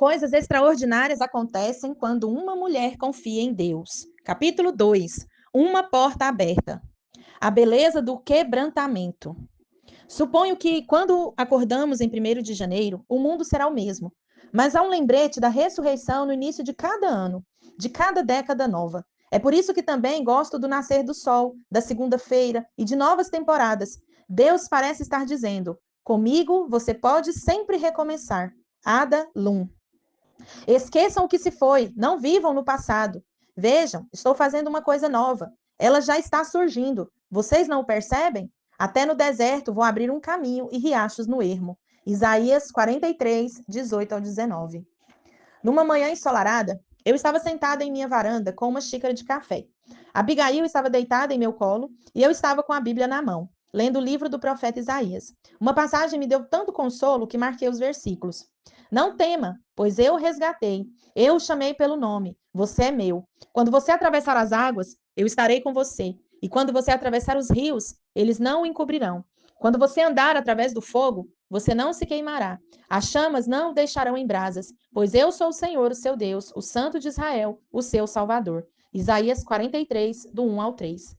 Coisas extraordinárias acontecem quando uma mulher confia em Deus. Capítulo 2. Uma porta aberta. A beleza do quebrantamento. Suponho que, quando acordamos em 1º de janeiro, o mundo será o mesmo. Mas há um lembrete da ressurreição no início de cada ano, de cada década nova. É por isso que também gosto do nascer do sol, da segunda-feira e de novas temporadas. Deus parece estar dizendo: comigo você pode sempre recomeçar. Ada Lum. Esqueçam o que se foi, não vivam no passado. Vejam, estou fazendo uma coisa nova. Ela já está surgindo. Vocês não o percebem? Até no deserto vou abrir um caminho e riachos no ermo. Isaías 43, 18 ao 19. Numa manhã ensolarada, eu estava sentada em minha varanda com uma xícara de café. Abigail estava deitada em meu colo e eu estava com a Bíblia na mão, lendo o livro do profeta Isaías. Uma passagem me deu tanto consolo que marquei os versículos. Não tema, pois eu o resgatei. Eu o chamei pelo nome. Você é meu. Quando você atravessar as águas, eu estarei com você. E quando você atravessar os rios, eles não o encobrirão. Quando você andar através do fogo, você não se queimará. As chamas não o deixarão em brasas, pois eu sou o Senhor, o seu Deus, o Santo de Israel, o seu Salvador. Isaías 43, do 1 ao 3.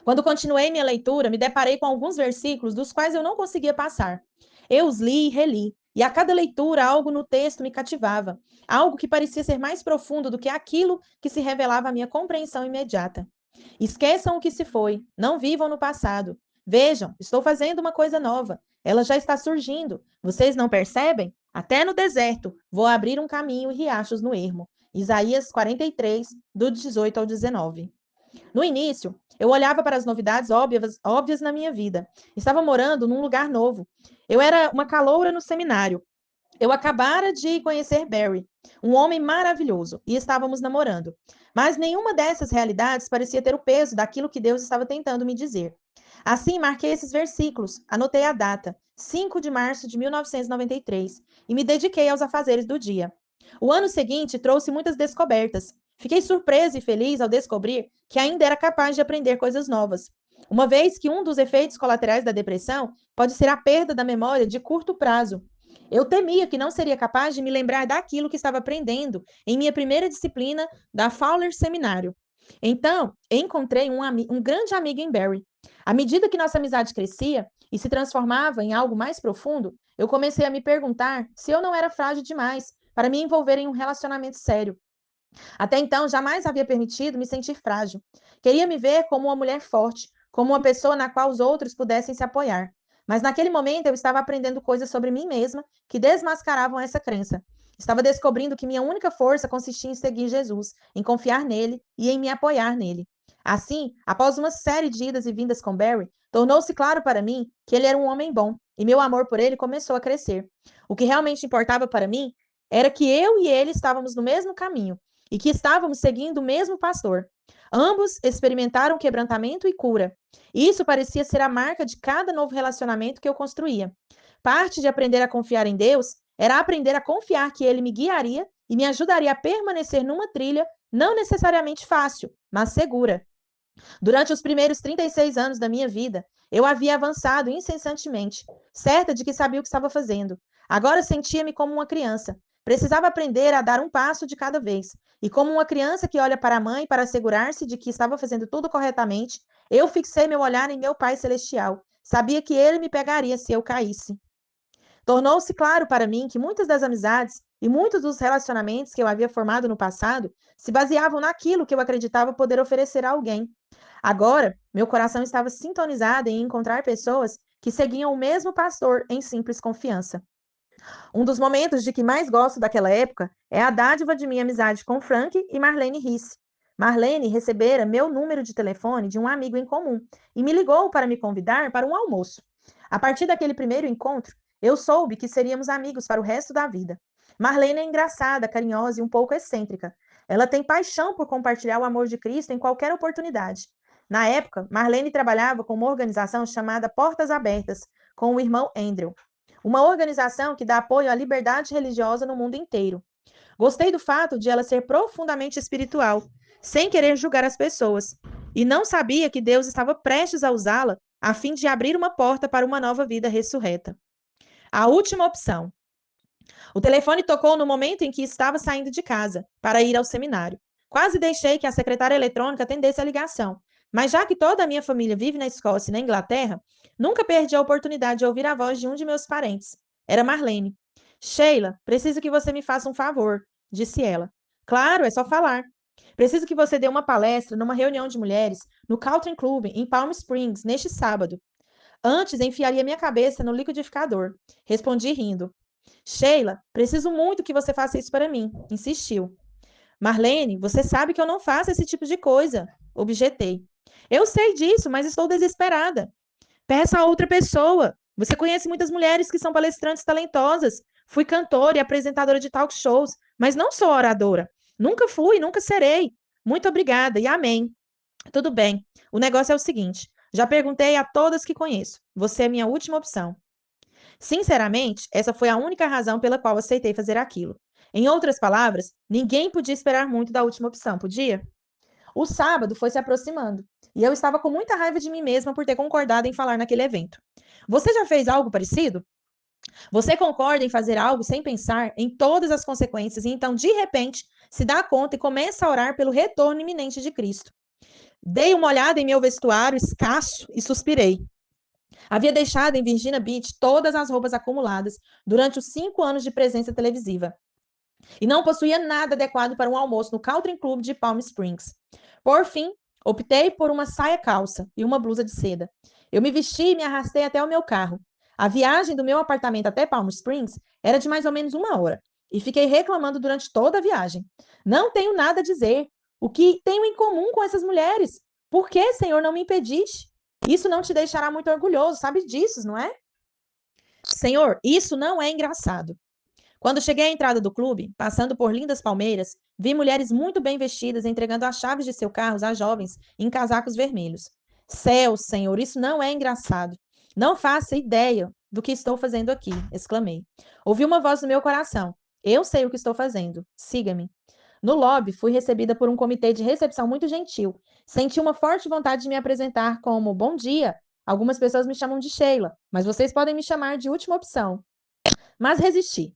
Quando continuei minha leitura, me deparei com alguns versículos dos quais eu não conseguia passar. Eu os li e reli, e a cada leitura algo no texto me cativava, algo que parecia ser mais profundo do que aquilo que se revelava à minha compreensão imediata. Esqueçam o que se foi, não vivam no passado. Vejam, estou fazendo uma coisa nova. Ela já está surgindo. Vocês não percebem? Até no deserto vou abrir um caminho e riachos no ermo. Isaías 43, do 18 ao 19. No início, eu olhava para as novidades óbvias na minha vida. Estava morando num lugar novo. Eu era uma caloura no seminário. Eu acabara de conhecer Barry, um homem maravilhoso, e estávamos namorando. Mas nenhuma dessas realidades parecia ter o peso daquilo que Deus estava tentando me dizer. Assim, marquei esses versículos, anotei a data, 5 de março de 1993, e me dediquei aos afazeres do dia. O ano seguinte trouxe muitas descobertas. Fiquei surpresa e feliz ao descobrir que ainda era capaz de aprender coisas novas. Uma vez que um dos efeitos colaterais da depressão pode ser a perda da memória de curto prazo. Eu temia que não seria capaz de me lembrar daquilo que estava aprendendo em minha primeira disciplina da Fowler Seminário. Então, encontrei um grande amigo em Barry. À medida que nossa amizade crescia e se transformava em algo mais profundo, eu comecei a me perguntar se eu não era frágil demais para me envolver em um relacionamento sério. Até então, jamais havia permitido me sentir frágil. Queria me ver como uma mulher forte, como uma pessoa na qual os outros pudessem se apoiar. Mas naquele momento eu estava aprendendo coisas sobre mim mesma que desmascaravam essa crença. Estava descobrindo que minha única força consistia em seguir Jesus, em confiar nele e em me apoiar nele. Assim, após uma série de idas e vindas com Barry, tornou-se claro para mim que ele era um homem bom e meu amor por ele começou a crescer. O que realmente importava para mim era que eu e ele estávamos no mesmo caminho e que estávamos seguindo o mesmo pastor. Ambos experimentaram quebrantamento e cura. E isso parecia ser a marca de cada novo relacionamento que eu construía. Parte de aprender a confiar em Deus era aprender a confiar que Ele me guiaria e me ajudaria a permanecer numa trilha não necessariamente fácil, mas segura. Durante os primeiros 36 anos da minha vida, eu havia avançado incessantemente, certa de que sabia o que estava fazendo. Agora sentia-me como uma criança. Precisava aprender a dar um passo de cada vez. E como uma criança que olha para a mãe para assegurar-se de que estava fazendo tudo corretamente, eu fixei meu olhar em meu Pai Celestial. Sabia que ele me pegaria se eu caísse. Tornou-se claro para mim que muitas das amizades e muitos dos relacionamentos que eu havia formado no passado se baseavam naquilo que eu acreditava poder oferecer a alguém. Agora, meu coração estava sintonizado em encontrar pessoas que seguiam o mesmo pastor em simples confiança. Um dos momentos de que mais gosto daquela época é a dádiva de minha amizade com Frank e Marlene Risse. Marlene recebera meu número de telefone de um amigo em comum e me ligou para me convidar para um almoço. A partir daquele primeiro encontro, eu soube que seríamos amigos para o resto da vida. Marlene é engraçada, carinhosa e um pouco excêntrica. Ela tem paixão por compartilhar o amor de Cristo em qualquer oportunidade. Na época, Marlene trabalhava com uma organização chamada Portas Abertas, com o irmão Andrew, uma organização que dá apoio à liberdade religiosa no mundo inteiro. Gostei do fato de ela ser profundamente espiritual, sem querer julgar as pessoas, e não sabia que Deus estava prestes a usá-la a fim de abrir uma porta para uma nova vida ressurreta. A última opção. O telefone tocou no momento em que estava saindo de casa para ir ao seminário. Quase deixei que a secretária eletrônica atendesse a ligação, mas já que toda a minha família vive na Escócia e na Inglaterra, nunca perdi a oportunidade de ouvir a voz de um de meus parentes. Era Marlene. Sheila, preciso que você me faça um favor, disse ela. Claro, é só falar. Preciso que você dê uma palestra numa reunião de mulheres no Country Club em Palm Springs neste sábado. Antes enfiaria minha cabeça no liquidificador. Respondi rindo. Sheila, preciso muito que você faça isso para mim, insistiu. Marlene, você sabe que eu não faço esse tipo de coisa, objetei. Eu sei disso, mas estou desesperada. Peça a outra pessoa. Você conhece muitas mulheres que são palestrantes talentosas. Fui cantora e apresentadora de talk shows, mas não sou oradora. Nunca fui, nunca serei. Muito obrigada e amém. Tudo bem. O negócio é o seguinte: já perguntei a todas que conheço. Você é minha última opção. Sinceramente, essa foi a única razão pela qual aceitei fazer aquilo. Em outras palavras, ninguém podia esperar muito da última opção, podia? O sábado foi se aproximando e eu estava com muita raiva de mim mesma por ter concordado em falar naquele evento. Você já fez algo parecido? Você concorda em fazer algo sem pensar em todas as consequências e então, de repente, se dá conta e começa a orar pelo retorno iminente de Cristo. Dei uma olhada em meu vestuário escasso e suspirei. Havia deixado em Virginia Beach todas as roupas acumuladas durante os 5 anos de presença televisiva e não possuía nada adequado para um almoço no Country Club de Palm Springs. Por fim, optei por uma saia calça e uma blusa de seda. Eu me vesti e me arrastei até o meu carro. A viagem do meu apartamento até Palm Springs era de mais ou menos 1 hora e fiquei reclamando durante toda a viagem. Não tenho nada a dizer. O que tenho em comum com essas mulheres? Por que, Senhor, não me impediste? Isso não te deixará muito orgulhoso, sabe disso, não é? Senhor, isso não é engraçado. Quando cheguei à entrada do clube, passando por lindas palmeiras, vi mulheres muito bem vestidas entregando as chaves de seus carros a jovens em casacos vermelhos. Céu, Senhor, isso não é engraçado. Não faça ideia do que estou fazendo aqui, exclamei. Ouvi uma voz no meu coração. Eu sei o que estou fazendo. Siga-me. No lobby, fui recebida por um comitê de recepção muito gentil. Senti uma forte vontade de me apresentar como bom dia. Algumas pessoas me chamam de Sheila, mas vocês podem me chamar de última opção. Mas resisti.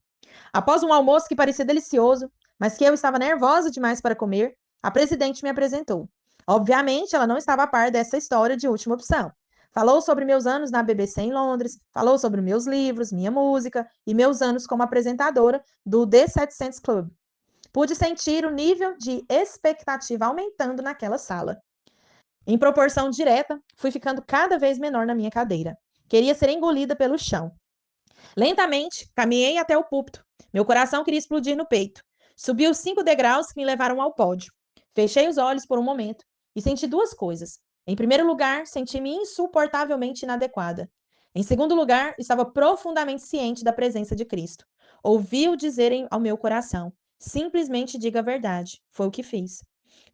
Após um almoço que parecia delicioso, mas que eu estava nervosa demais para comer, a presidente me apresentou. Obviamente, ela não estava a par dessa história de última opção. Falou sobre meus anos na BBC em Londres, falou sobre meus livros, minha música e meus anos como apresentadora do The 700 Club. Pude sentir o nível de expectativa aumentando naquela sala. Em proporção direta, fui ficando cada vez menor na minha cadeira. Queria ser engolida pelo chão. Lentamente, caminhei até o púlpito. Meu coração queria explodir no peito. Subi os 5 degraus que me levaram ao pódio. Fechei os olhos por um momento e senti duas coisas. Em primeiro lugar, senti-me insuportavelmente inadequada. Em segundo lugar, estava profundamente ciente da presença de Cristo. Ouvi-o dizerem ao meu coração: simplesmente diga a verdade. Foi o que fiz.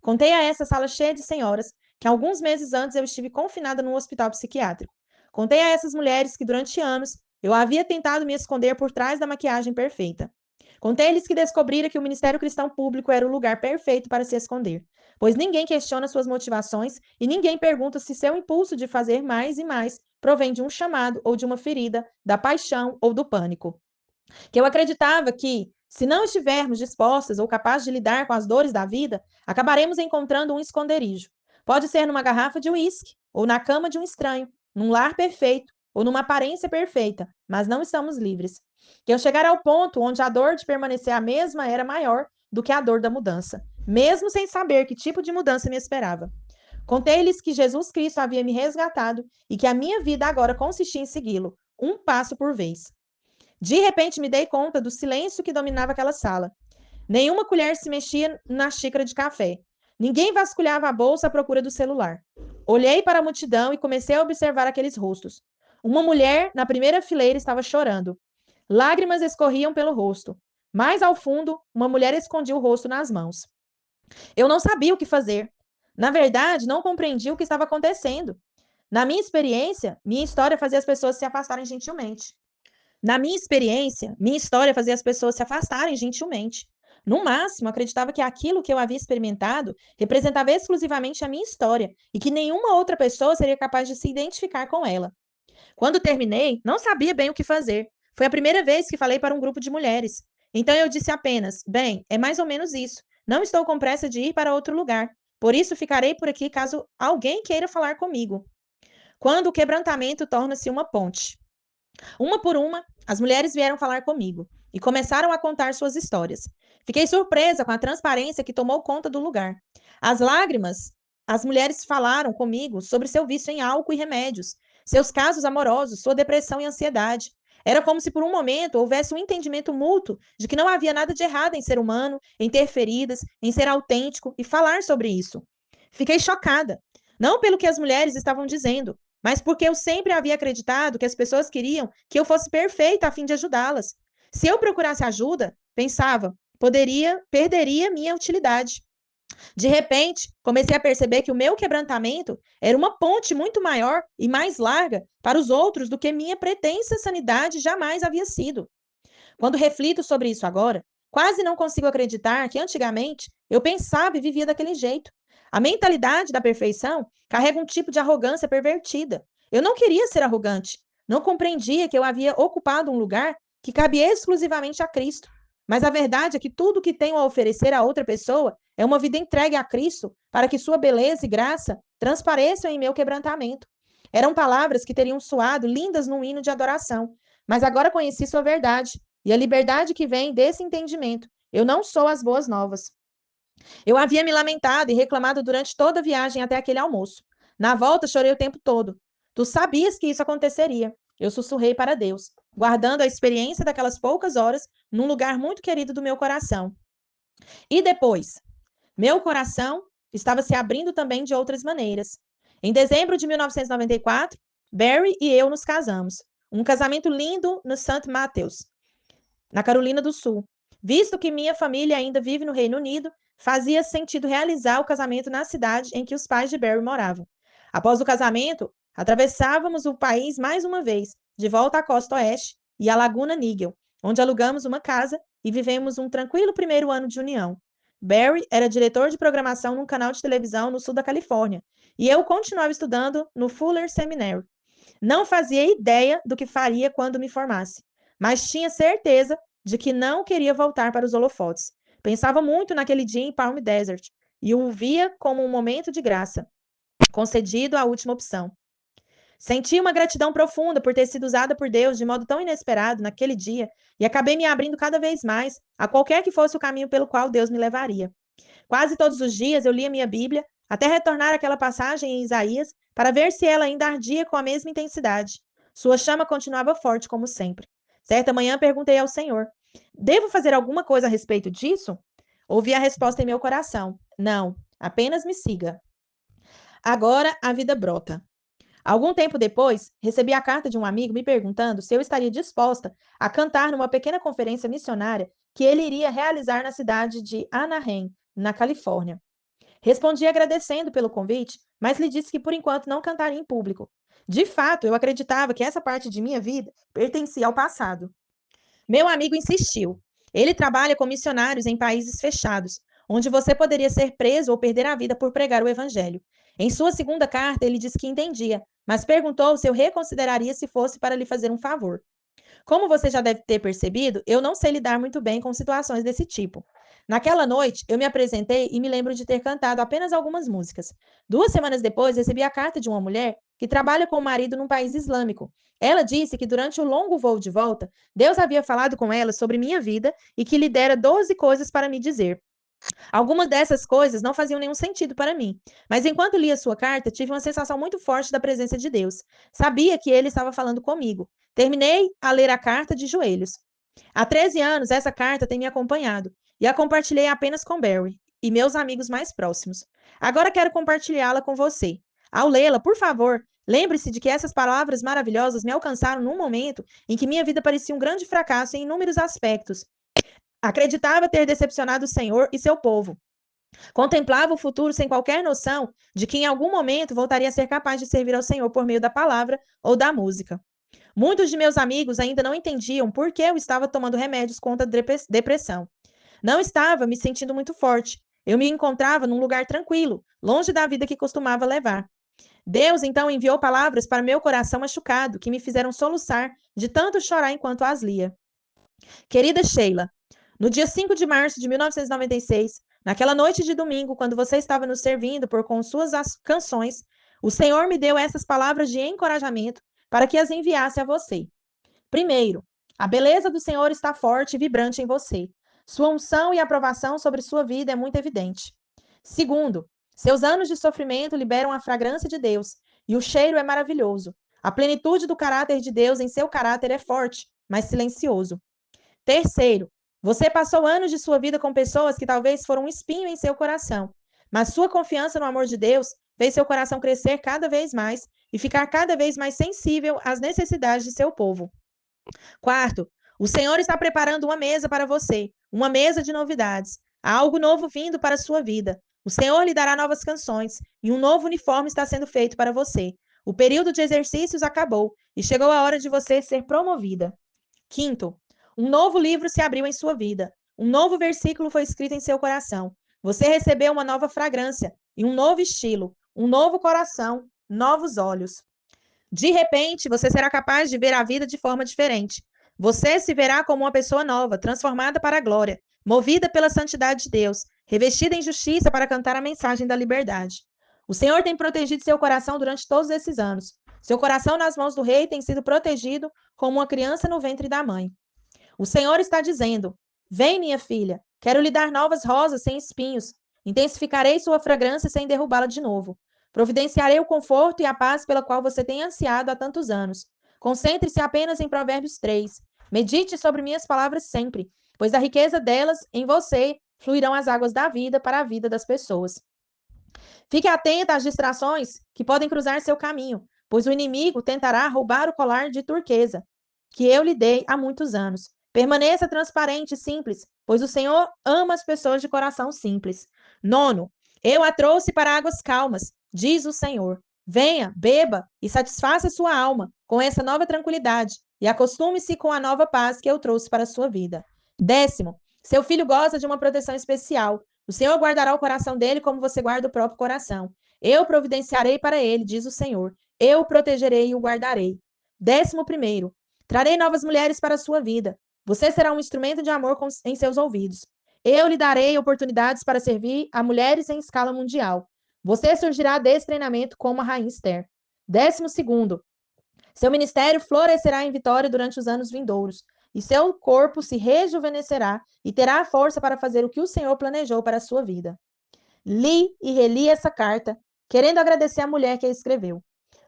Contei a essa sala cheia de senhoras que alguns meses antes eu estive confinada num hospital psiquiátrico. Contei a essas mulheres que durante anos eu havia tentado me esconder por trás da maquiagem perfeita. Contei-lhes que descobrira que o Ministério Cristão Público era o lugar perfeito para se esconder, pois ninguém questiona suas motivações e ninguém pergunta se seu impulso de fazer mais e mais provém de um chamado ou de uma ferida, da paixão ou do pânico. Que eu acreditava que, se não estivermos dispostas ou capazes de lidar com as dores da vida, acabaremos encontrando um esconderijo. Pode ser numa garrafa de uísque, ou na cama de um estranho, num lar perfeito, ou numa aparência perfeita, mas não estamos livres. Que eu chegar ao ponto onde a dor de permanecer a mesma era maior do que a dor da mudança, mesmo sem saber que tipo de mudança me esperava. Contei-lhes que Jesus Cristo havia me resgatado e que a minha vida agora consistia em segui-lo, um passo por vez. De repente me dei conta do silêncio que dominava aquela sala. Nenhuma colher se mexia na xícara de café. Ninguém vasculhava a bolsa à procura do celular. Olhei para a multidão e comecei a observar aqueles rostos. Uma mulher na primeira fileira estava chorando. Lágrimas escorriam pelo rosto. Mais ao fundo, uma mulher escondia o rosto nas mãos. Eu não sabia o que fazer. Na verdade, não compreendia o que estava acontecendo. Na minha experiência, minha história fazia as pessoas se afastarem gentilmente. Na minha experiência, minha história fazia as pessoas se afastarem gentilmente. No máximo, acreditava que aquilo que eu havia experimentado representava exclusivamente a minha história e que nenhuma outra pessoa seria capaz de se identificar com ela. Quando terminei, não sabia bem o que fazer. Foi a primeira vez que falei para um grupo de mulheres. Então eu disse apenas: bem, é mais ou menos isso. Não estou com pressa de ir para outro lugar. Por isso ficarei por aqui caso alguém queira falar comigo. Quando o quebrantamento torna-se uma ponte. Uma por uma, as mulheres vieram falar comigo e começaram a contar suas histórias. Fiquei surpresa com a transparência que tomou conta do lugar. As lágrimas, as mulheres falaram comigo sobre seu vício em álcool e remédios, seus casos amorosos, sua depressão e ansiedade. Era como se por um momento houvesse um entendimento mútuo de que não havia nada de errado em ser humano, em ter feridas, em ser autêntico e falar sobre isso. Fiquei chocada, não pelo que as mulheres estavam dizendo, mas porque eu sempre havia acreditado que as pessoas queriam que eu fosse perfeita a fim de ajudá-las. Se eu procurasse ajuda, pensava, perderia minha utilidade. De repente, comecei a perceber que o meu quebrantamento era uma ponte muito maior e mais larga para os outros do que minha pretensa sanidade jamais havia sido. Quando reflito sobre isso agora, quase não consigo acreditar que antigamente eu pensava e vivia daquele jeito. A mentalidade da perfeição carrega um tipo de arrogância pervertida. Eu não queria ser arrogante. Não compreendia que eu havia ocupado um lugar que cabia exclusivamente a Cristo. Mas a verdade é que tudo que tenho a oferecer a outra pessoa é uma vida entregue a Cristo para que sua beleza e graça transpareçam em meu quebrantamento. Eram palavras que teriam soado lindas num hino de adoração, mas agora conheci sua verdade e a liberdade que vem desse entendimento. Eu não sou as boas novas. Eu havia me lamentado e reclamado durante toda a viagem até aquele almoço. Na volta, chorei o tempo todo. Tu sabias que isso aconteceria. Eu sussurrei para Deus, guardando a experiência daquelas poucas horas num lugar muito querido do meu coração. E depois? Meu coração estava se abrindo também de outras maneiras. Em dezembro de 1994, Barry e eu nos casamos. Um casamento lindo no St. Matthews, na Carolina do Sul. Visto que minha família ainda vive no Reino Unido, fazia sentido realizar o casamento na cidade em que os pais de Barry moravam. Após o casamento, atravessávamos o país mais uma vez, de volta à costa oeste e à Laguna Niguel, onde alugamos uma casa e vivemos um tranquilo primeiro ano de união. Barry era diretor de programação num canal de televisão no sul da Califórnia, e eu continuava estudando no Fuller Seminary. Não fazia ideia do que faria quando me formasse, mas tinha certeza de que não queria voltar para os holofotes. Pensava muito naquele dia em Palm Desert e o via como um momento de graça, concedido à última opção. Senti uma gratidão profunda por ter sido usada por Deus de modo tão inesperado naquele dia e acabei me abrindo cada vez mais a qualquer que fosse o caminho pelo qual Deus me levaria. Quase todos os dias eu lia minha Bíblia até retornar àquela passagem em Isaías para ver se ela ainda ardia com a mesma intensidade. Sua chama continuava forte como sempre. Certa manhã perguntei ao Senhor: devo fazer alguma coisa a respeito disso? Ouvi a resposta em meu coração: não, apenas me siga. Agora a vida brota. Algum tempo depois, recebi a carta de um amigo me perguntando se eu estaria disposta a cantar numa pequena conferência missionária que ele iria realizar na cidade de Anaheim, na Califórnia. Respondi agradecendo pelo convite, mas lhe disse que por enquanto não cantaria em público. De fato, eu acreditava que essa parte de minha vida pertencia ao passado. Meu amigo insistiu. Ele trabalha com missionários em países fechados, onde você poderia ser preso ou perder a vida por pregar o evangelho. Em sua segunda carta, ele disse que entendia, mas perguntou se eu reconsideraria se fosse para lhe fazer um favor. Como você já deve ter percebido, eu não sei lidar muito bem com situações desse tipo. Naquela noite, eu me apresentei e me lembro de ter cantado apenas algumas músicas. 2 semanas depois, recebi a carta de uma mulher que trabalha com o marido num país islâmico. Ela disse que durante o longo voo de volta, Deus havia falado com ela sobre minha vida e que lhe dera 12 coisas para me dizer. Algumas dessas coisas não faziam nenhum sentido para mim, mas enquanto lia sua carta, tive uma sensação muito forte da presença de Deus. Sabia que ele estava falando comigo. Terminei a ler a carta de joelhos. Há 13 anos, essa carta tem me acompanhado e a compartilhei apenas com Barry e meus amigos mais próximos. Agora quero compartilhá-la com você. Ao lê-la, por favor, lembre-se de que essas palavras maravilhosas me alcançaram num momento em que minha vida parecia um grande fracasso em inúmeros aspectos. Acreditava ter decepcionado o Senhor e seu povo. Contemplava o futuro sem qualquer noção de que em algum momento voltaria a ser capaz de servir ao Senhor por meio da palavra ou da música. Muitos de meus amigos ainda não entendiam por que eu estava tomando remédios contra a depressão. Não estava me sentindo muito forte. Eu me encontrava num lugar tranquilo, longe da vida que costumava levar. Deus então enviou palavras para meu coração machucado, que me fizeram soluçar de tanto chorar enquanto as lia. Querida Sheila, no dia 5 de março de 1996, naquela noite de domingo, quando você estava nos servindo com suas canções, o Senhor me deu essas palavras de encorajamento para que as enviasse a você. Primeiro, a beleza do Senhor está forte e vibrante em você. Sua unção e aprovação sobre sua vida é muito evidente. Segundo, seus anos de sofrimento liberam a fragrância de Deus e o cheiro é maravilhoso. A plenitude do caráter de Deus em seu caráter é forte, mas silencioso. Terceiro, você passou anos de sua vida com pessoas que talvez foram um espinho em seu coração, mas sua confiança no amor de Deus fez seu coração crescer cada vez mais e ficar cada vez mais sensível às necessidades de seu povo. Quarto, o Senhor está preparando uma mesa para você, uma mesa de novidades. Há algo novo vindo para a sua vida. O Senhor lhe dará novas canções e um novo uniforme está sendo feito para você. O período de exercícios acabou e chegou a hora de você ser promovida. Quinto, um novo livro se abriu em sua vida. Um novo versículo foi escrito em seu coração. Você recebeu uma nova fragrância e um novo estilo, um novo coração, novos olhos. De repente, você será capaz de ver a vida de forma diferente. Você se verá como uma pessoa nova, transformada para a glória, movida pela santidade de Deus, revestida em justiça para cantar a mensagem da liberdade. O Senhor tem protegido seu coração durante todos esses anos. Seu coração nas mãos do rei tem sido protegido como uma criança no ventre da mãe. O Senhor está dizendo: Vem, minha filha, quero lhe dar novas rosas sem espinhos. Intensificarei sua fragrância sem derrubá-la de novo. Providenciarei o conforto e a paz pela qual você tem ansiado há tantos anos. Concentre-se apenas em Provérbios 3. Medite sobre minhas palavras sempre, pois da riqueza delas, em você, fluirão as águas da vida para a vida das pessoas. Fique atenta às distrações que podem cruzar seu caminho, pois o inimigo tentará roubar o colar de turquesa que eu lhe dei há muitos anos. Permaneça transparente e simples, pois o Senhor ama as pessoas de coração simples. Nono, eu a trouxe para águas calmas, diz o Senhor. Venha, beba e satisfaça sua alma com essa nova tranquilidade e acostume-se com a nova paz que eu trouxe para a sua vida. Décimo, seu filho goza de uma proteção especial. O Senhor guardará o coração dele como você guarda o próprio coração. Eu providenciarei para ele, diz o Senhor. Eu o protegerei e o guardarei. 11º, trarei novas mulheres para a sua vida. Você será um instrumento de amor em seus ouvidos. Eu lhe darei oportunidades para servir a mulheres em escala mundial. Você surgirá desse treinamento como a rainha Esther. 12º, seu ministério florescerá em vitória durante os anos vindouros, e seu corpo se rejuvenescerá e terá força para fazer o que o Senhor planejou para a sua vida. Li e reli essa carta, querendo agradecer à mulher que a escreveu.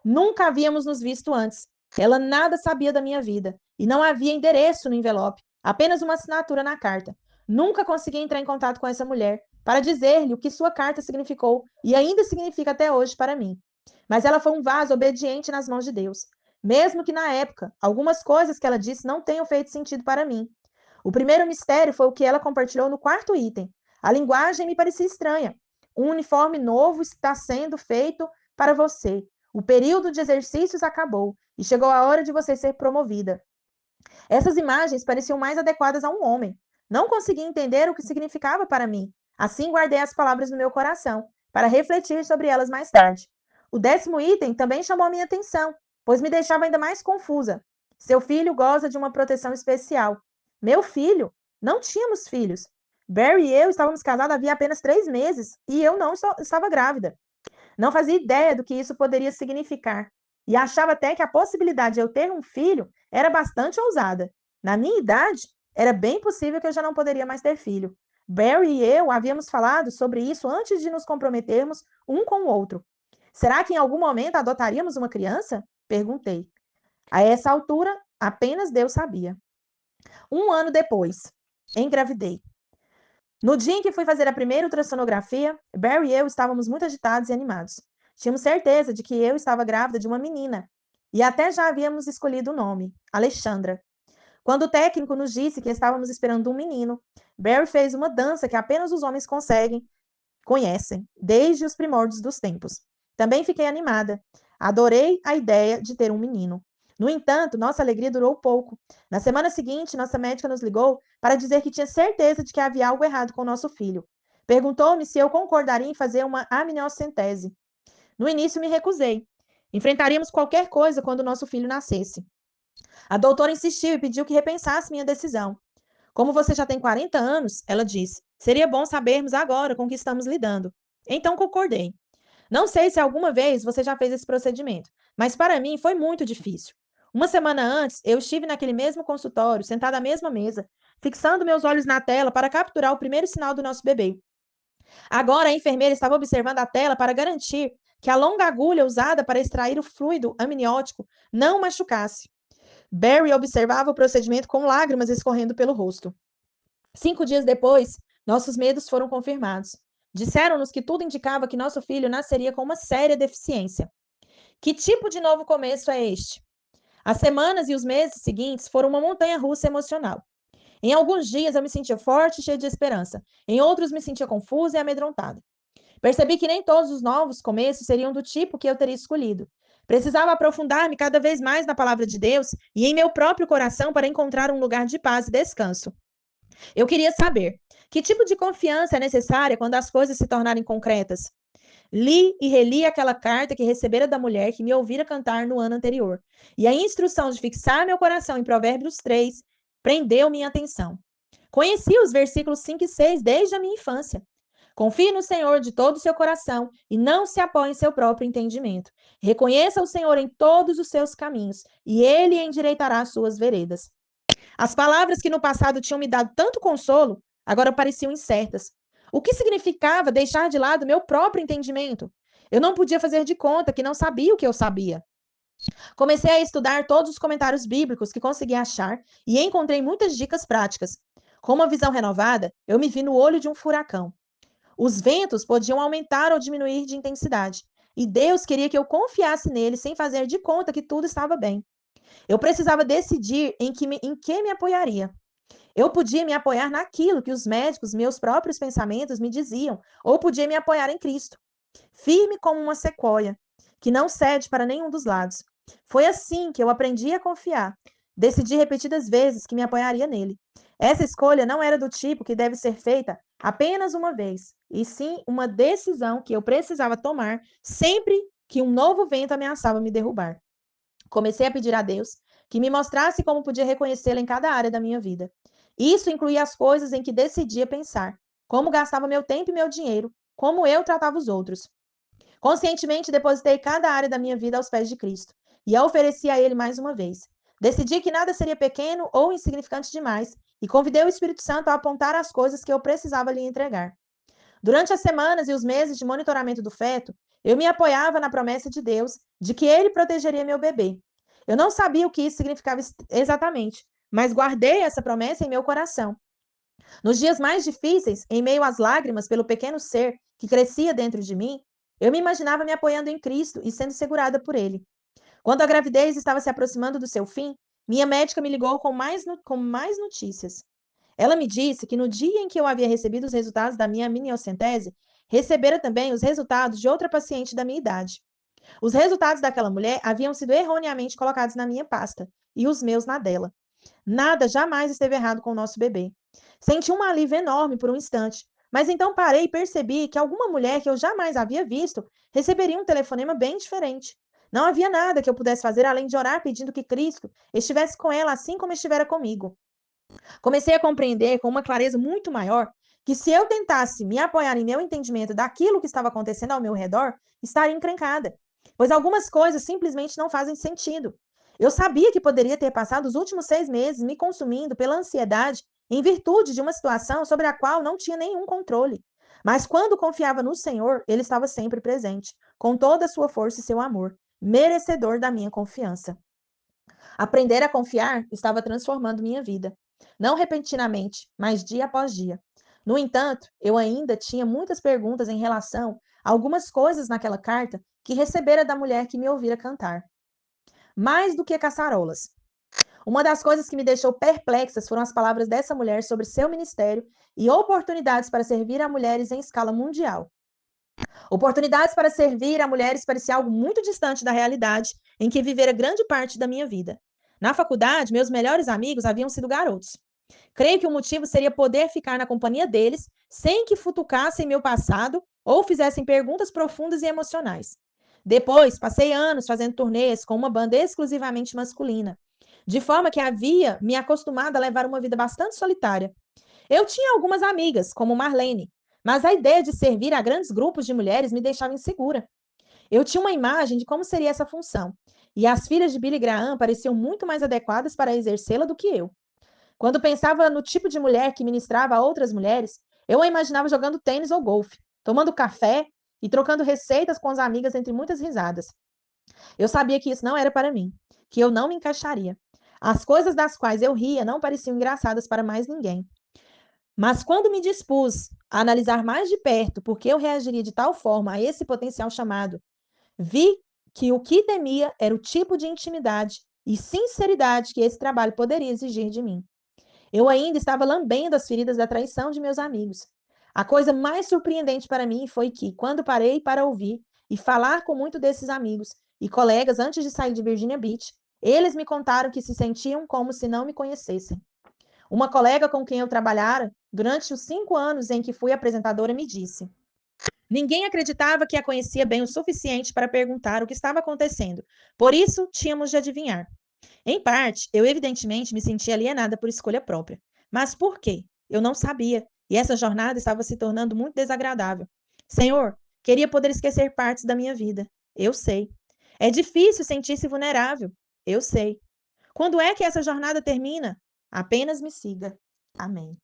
Nunca havíamos nos visto antes. Ela nada sabia da minha vida, e não havia endereço no envelope, apenas uma assinatura na carta. Nunca consegui entrar em contato com essa mulher para dizer-lhe o que sua carta significou e ainda significa até hoje para mim. Mas ela foi um vaso obediente nas mãos de Deus. Mesmo que na época, algumas coisas que ela disse não tenham feito sentido para mim. O primeiro mistério foi o que ela compartilhou no quarto item. A linguagem me parecia estranha. Um uniforme novo está sendo feito para você. O período de exercícios acabou e chegou a hora de você ser promovida. Essas imagens pareciam mais adequadas a um homem. Não consegui entender o que significava para mim. Assim guardei as palavras no meu coração, para refletir sobre elas mais tarde. O 10º item também chamou a minha atenção, pois me deixava ainda mais confusa. Seu filho goza de uma proteção especial. Meu filho? Não tínhamos filhos. Barry e eu estávamos casados havia apenas 3 meses e eu não estava grávida. Não fazia ideia do que isso poderia significar. E achava até que a possibilidade de eu ter um filho era bastante ousada. Na minha idade, era bem possível que eu já não poderia mais ter filho. Barry e eu havíamos falado sobre isso antes de nos comprometermos um com o outro. Será que em algum momento adotaríamos uma criança? Perguntei. A essa altura, apenas Deus sabia. 1 ano depois, engravidei. No dia em que fui fazer a primeira ultrassonografia, Barry e eu estávamos muito agitados e animados. Tínhamos certeza de que eu estava grávida de uma menina e até já havíamos escolhido o nome, Alexandra. Quando o técnico nos disse que estávamos esperando um menino, Barry fez uma dança que apenas os homens conhecem, desde os primórdios dos tempos. Também fiquei animada. Adorei a ideia de ter um menino. No entanto, nossa alegria durou pouco. Na semana seguinte, nossa médica nos ligou para dizer que tinha certeza de que havia algo errado com o nosso filho. Perguntou-me se eu concordaria em fazer uma amniocentese. No início, me recusei. Enfrentaríamos qualquer coisa quando nosso filho nascesse. A doutora insistiu e pediu que repensasse minha decisão. Como você já tem 40 anos, ela disse, seria bom sabermos agora com que estamos lidando. Então concordei. Não sei se alguma vez você já fez esse procedimento, mas para mim foi muito difícil. Uma semana antes, eu estive naquele mesmo consultório, sentada à mesma mesa, fixando meus olhos na tela para capturar o primeiro sinal do nosso bebê. Agora a enfermeira estava observando a tela para garantir que a longa agulha usada para extrair o fluido amniótico não machucasse. Barry observava o procedimento com lágrimas escorrendo pelo rosto. 5 dias depois, nossos medos foram confirmados. Disseram-nos que tudo indicava que nosso filho nasceria com uma séria deficiência. Que tipo de novo começo é este? As semanas e os meses seguintes foram uma montanha-russa emocional. Em alguns dias eu me sentia forte e cheia de esperança. Em outros me sentia confusa e amedrontada. Percebi que nem todos os novos começos seriam do tipo que eu teria escolhido. Precisava aprofundar-me cada vez mais na palavra de Deus e em meu próprio coração para encontrar um lugar de paz e descanso. Eu queria saber que tipo de confiança é necessária quando as coisas se tornarem concretas. Li e reli aquela carta que recebera da mulher que me ouvira cantar no ano anterior. E a instrução de fixar meu coração em Provérbios 3 prendeu minha atenção. Conheci os versículos 5 e 6 desde a minha infância. Confie no Senhor de todo o seu coração e não se apoie em seu próprio entendimento. Reconheça o Senhor em todos os seus caminhos e ele endireitará as suas veredas. As palavras que no passado tinham me dado tanto consolo, agora pareciam incertas. O que significava deixar de lado meu próprio entendimento? Eu não podia fazer de conta que não sabia o que eu sabia. Comecei a estudar todos os comentários bíblicos que consegui achar e encontrei muitas dicas práticas. Com uma visão renovada, eu me vi no olho de um furacão. Os ventos podiam aumentar ou diminuir de intensidade, e Deus queria que eu confiasse nele sem fazer de conta que tudo estava bem. Eu precisava decidir em que me apoiaria. Eu podia me apoiar naquilo que os médicos, meus próprios pensamentos me diziam, ou podia me apoiar em Cristo, firme como uma sequoia, que não cede para nenhum dos lados. Foi assim que eu aprendi a confiar. Decidi repetidas vezes que me apoiaria nele. Essa escolha não era do tipo que deve ser feita apenas uma vez, e sim uma decisão que eu precisava tomar sempre que um novo vento ameaçava me derrubar. Comecei a pedir a Deus que me mostrasse como podia reconhecê-lo em cada área da minha vida. Isso incluía as coisas em que decidia pensar, como gastava meu tempo e meu dinheiro, como eu tratava os outros. Conscientemente depositei cada área da minha vida aos pés de Cristo e a ofereci a Ele mais uma vez. Decidi que nada seria pequeno ou insignificante demais e convidei o Espírito Santo a apontar as coisas que eu precisava lhe entregar. Durante as semanas e os meses de monitoramento do feto, eu me apoiava na promessa de Deus de que ele protegeria meu bebê. Eu não sabia o que isso significava exatamente, mas guardei essa promessa em meu coração. Nos dias mais difíceis, em meio às lágrimas pelo pequeno ser que crescia dentro de mim, eu me imaginava me apoiando em Cristo e sendo segurada por ele. Quando a gravidez estava se aproximando do seu fim, minha médica me ligou com mais notícias. Ela me disse que no dia em que eu havia recebido os resultados da minha miniocentese, recebera também os resultados de outra paciente da minha idade. Os resultados daquela mulher haviam sido erroneamente colocados na minha pasta e os meus na dela. Nada jamais esteve errado com o nosso bebê. Senti um alívio enorme por um instante, mas então parei e percebi que alguma mulher que eu jamais havia visto receberia um telefonema bem diferente. Não havia nada que eu pudesse fazer além de orar pedindo que Cristo estivesse com ela assim como estivera comigo. Comecei a compreender com uma clareza muito maior que se eu tentasse me apoiar em meu entendimento daquilo que estava acontecendo ao meu redor, estaria encrencada, pois algumas coisas simplesmente não fazem sentido. Eu sabia que poderia ter passado os últimos 6 meses me consumindo pela ansiedade em virtude de uma situação sobre a qual não tinha nenhum controle. Mas quando confiava no Senhor, Ele estava sempre presente, com toda a sua força e seu amor, merecedor da minha confiança. Aprender a confiar estava transformando minha vida. Não repentinamente, mas dia após dia. No entanto, eu ainda tinha muitas perguntas em relação a algumas coisas naquela carta que recebera da mulher que me ouvira cantar. Mais do que caçarolas. Uma das coisas que me deixou perplexas foram as palavras dessa mulher sobre seu ministério e oportunidades para servir a mulheres em escala mundial. Oportunidades para servir a mulheres parecia algo muito distante da realidade em que vivera grande parte da minha vida. Na faculdade, meus melhores amigos haviam sido garotos. Creio que o motivo seria poder ficar na companhia deles sem que futucassem meu passado ou fizessem perguntas profundas e emocionais. Depois, passei anos fazendo turnês com uma banda exclusivamente masculina, de forma que havia me acostumado a levar uma vida bastante solitária. Eu tinha algumas amigas, como Marlene, mas a ideia de servir a grandes grupos de mulheres me deixava insegura. Eu tinha uma imagem de como seria essa função, e as filhas de Billy Graham pareciam muito mais adequadas para exercê-la do que eu. Quando pensava no tipo de mulher que ministrava a outras mulheres, eu a imaginava jogando tênis ou golfe, tomando café e trocando receitas com as amigas entre muitas risadas. Eu sabia que isso não era para mim, que eu não me encaixaria. As coisas das quais eu ria não pareciam engraçadas para mais ninguém. Mas quando me dispus a analisar mais de perto por que eu reagiria de tal forma a esse potencial chamado, vi que o que temia era o tipo de intimidade e sinceridade que esse trabalho poderia exigir de mim. Eu ainda estava lambendo as feridas da traição de meus amigos. A coisa mais surpreendente para mim foi que, quando parei para ouvir e falar com muitos desses amigos e colegas antes de sair de Virginia Beach, eles me contaram que se sentiam como se não me conhecessem. Uma colega com quem eu trabalhara durante os 5 anos em que fui apresentadora me disse: ninguém acreditava que a conhecia bem o suficiente para perguntar o que estava acontecendo, por isso tínhamos de adivinhar. Em parte, eu evidentemente me sentia alienada por escolha própria. Mas por quê? Eu não sabia, e essa jornada estava se tornando muito desagradável. Senhor, queria poder esquecer partes da minha vida. Eu sei. É difícil sentir-se vulnerável. Eu sei. Quando é que essa jornada termina? Apenas me siga. Amém.